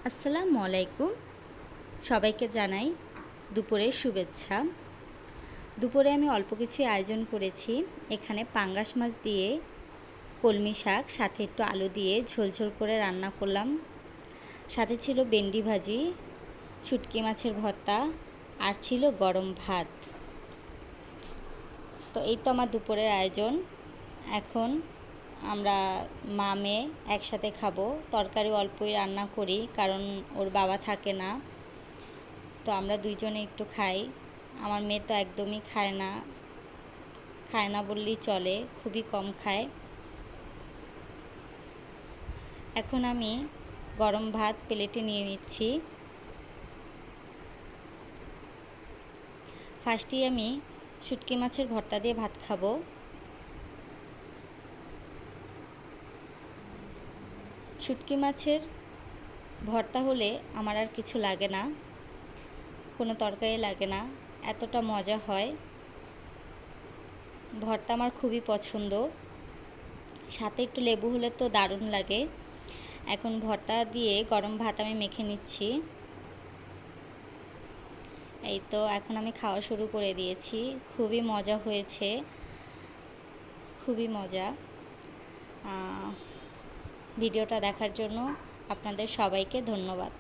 আসসালামু আলাইকুম। সবাইকে জানাই দুপুরের শুভেচ্ছা। দুপুরে আমি অল্প কিছু আয়োজন করেছি। এখানে পাঙ্গাস মাছ দিয়ে কলমি শাক, সাথে একটু আলু দিয়ে ঝোল করে রান্না করলাম। সাথে ছিল ভেন্ডি ভাজি, শুটকি মাছের ভর্তা আর ছিল গরম ভাত। তো এই তো আমার দুপুরের আয়োজন। এখন আমরা মা মেয়ে একসাথে খাবো। তরকারি অল্পই রান্না করি, কারণ ওর বাবা থাকে না। তো আমরা দুইজনে একটু খাই। আমার মেয়ে তো একদমই খায় না বললেই চলে, খুবই কম খায়। এখন আমি গরম ভাত প্লেটে নিয়ে নিচ্ছি। ফার্স্টেই আমি শুটকি মাছের ভর্তা দিয়ে ভাত খাবো। শুটকি মাছের ভর্তা হলে আমার আর কিছু লাগে না, কোনো তরকারি লাগে না, এতটা মজা হয়। ভর্তা আমার খুবই পছন্দ, সাথে একটু লেবু হলে তো দারুণ লাগে। এখন ভর্তা দিয়ে গরম ভাত আমি মেখে নিচ্ছি। এই তো এখন আমি খাওয়া শুরু করে দিয়েছি। খুবই মজা হয়েছে, খুবই মজা। ভিডিওটা দেখার জন্য আপনাদের সবাইকে ধন্যবাদ।